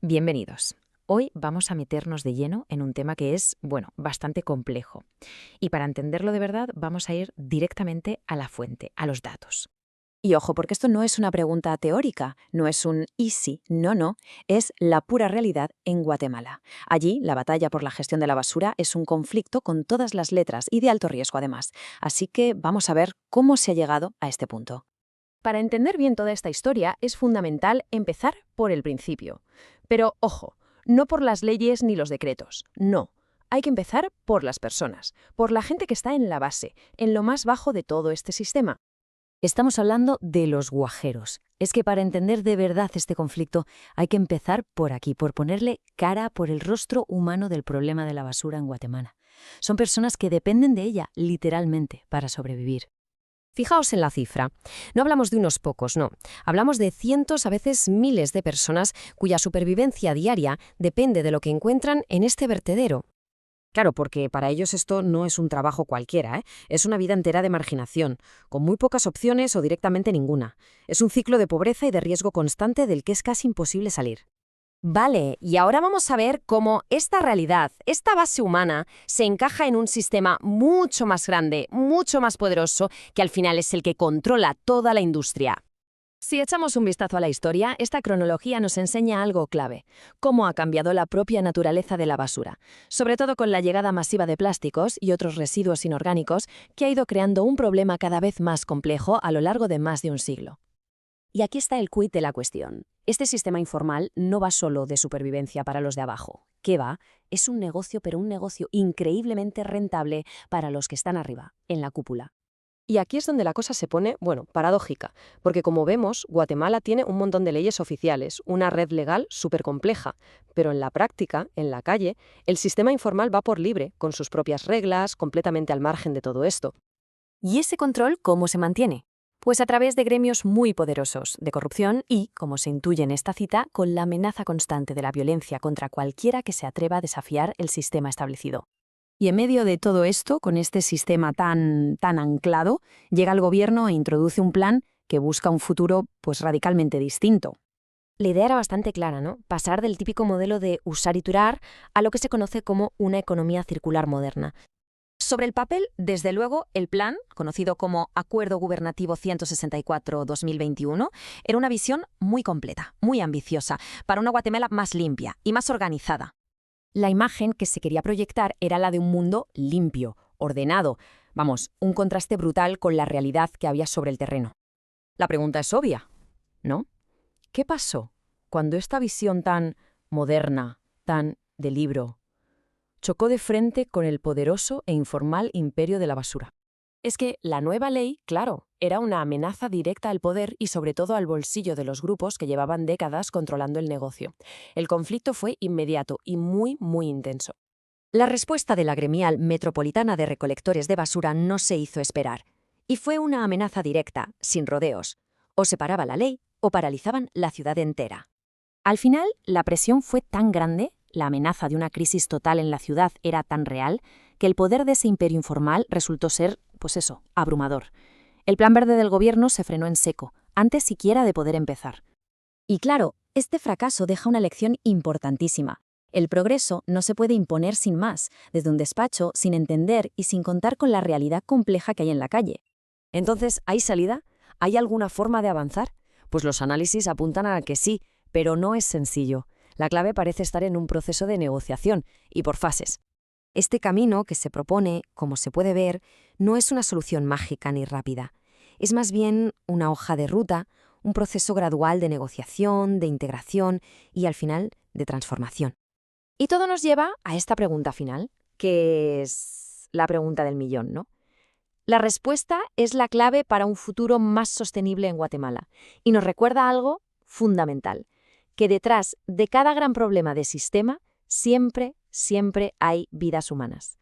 Bienvenidos. Hoy vamos a meternos de lleno en un tema que es, bueno, bastante complejo. Y para entenderlo de verdad, vamos a ir directamente a la fuente, a los datos. Y ojo, porque esto no es una pregunta teórica, no es un y si, no, es la pura realidad en Guatemala. Allí, la batalla por la gestión de la basura es un conflicto con todas las letras y de alto riesgo además. Así que vamos a ver cómo se ha llegado a este punto. Para entender bien toda esta historia es fundamental empezar por el principio. Pero ojo, no por las leyes ni los decretos, no. Hay que empezar por las personas, por la gente que está en la base, en lo más bajo de todo este sistema. Estamos hablando de los guajeros. Es que para entender de verdad este conflicto hay que empezar por aquí, por ponerle cara por el rostro humano del problema de la basura en Guatemala. Son personas que dependen de ella, literalmente, para sobrevivir. Fijaos en la cifra. No hablamos de unos pocos, no. Hablamos de cientos, a veces miles de personas cuya supervivencia diaria depende de lo que encuentran en este vertedero. Claro, porque para ellos esto no es un trabajo cualquiera, ¿eh? Es una vida entera de marginación, con muy pocas opciones o directamente ninguna. Es un ciclo de pobreza y de riesgo constante del que es casi imposible salir. Vale, y ahora vamos a ver cómo esta realidad, esta base humana, se encaja en un sistema mucho más grande, mucho más poderoso, que al final es el que controla toda la industria. Si echamos un vistazo a la historia, esta cronología nos enseña algo clave: cómo ha cambiado la propia naturaleza de la basura, sobre todo con la llegada masiva de plásticos y otros residuos inorgánicos que ha ido creando un problema cada vez más complejo a lo largo de más de un siglo. Y aquí está el quid de la cuestión. Este sistema informal no va solo de supervivencia para los de abajo. ¿Qué va? Es un negocio, pero un negocio increíblemente rentable para los que están arriba, en la cúpula. Y aquí es donde la cosa se pone, paradójica, porque como vemos, Guatemala tiene un montón de leyes oficiales, una red legal súper compleja, pero en la práctica, en la calle, el sistema informal va por libre, con sus propias reglas, completamente al margen de todo esto. ¿Y ese control cómo se mantiene? Pues a través de gremios muy poderosos, de corrupción y, como se intuye en esta cita, con la amenaza constante de la violencia contra cualquiera que se atreva a desafiar el sistema establecido. Y en medio de todo esto, con este sistema tan anclado, llega el gobierno e introduce un plan que busca un futuro pues radicalmente distinto. La idea era bastante clara, ¿no? Pasar del típico modelo de usar y tirar a lo que se conoce como una economía circular moderna. Sobre el papel, desde luego, el plan, conocido como Acuerdo Gubernativo 164-2021, era una visión muy completa, muy ambiciosa, para una Guatemala más limpia y más organizada. La imagen que se quería proyectar era la de un mundo limpio, ordenado, vamos, un contraste brutal con la realidad que había sobre el terreno. La pregunta es obvia, ¿no? ¿Qué pasó cuando esta visión tan moderna, tan de libro, chocó de frente con el poderoso e informal imperio de la basura? Es que la nueva ley, claro, era una amenaza directa al poder y sobre todo al bolsillo de los grupos que llevaban décadas controlando el negocio. El conflicto fue inmediato y muy intenso. La respuesta de la gremial metropolitana de recolectores de basura no se hizo esperar, y fue una amenaza directa, sin rodeos. O se paraba la ley o paralizaban la ciudad entera. Al final, la presión fue tan grande, la amenaza de una crisis total en la ciudad era tan real, que el poder de ese imperio informal resultó ser, abrumador. El plan verde del gobierno se frenó en seco, antes siquiera de poder empezar. Y claro, este fracaso deja una lección importantísima. El progreso no se puede imponer sin más, desde un despacho, sin entender y sin contar con la realidad compleja que hay en la calle. Entonces, ¿hay salida? ¿Hay alguna forma de avanzar? Pues los análisis apuntan a que sí, pero no es sencillo. La clave parece estar en un proceso de negociación, y por fases. Este camino que se propone, como se puede ver, no es una solución mágica ni rápida. Es más bien una hoja de ruta, un proceso gradual de negociación, de integración y, al final, de transformación. Y todo nos lleva a esta pregunta final, que es la pregunta del millón, ¿no? La respuesta es la clave para un futuro más sostenible en Guatemala y nos recuerda algo fundamental, que detrás de cada gran problema de sistema siempre hay vidas humanas.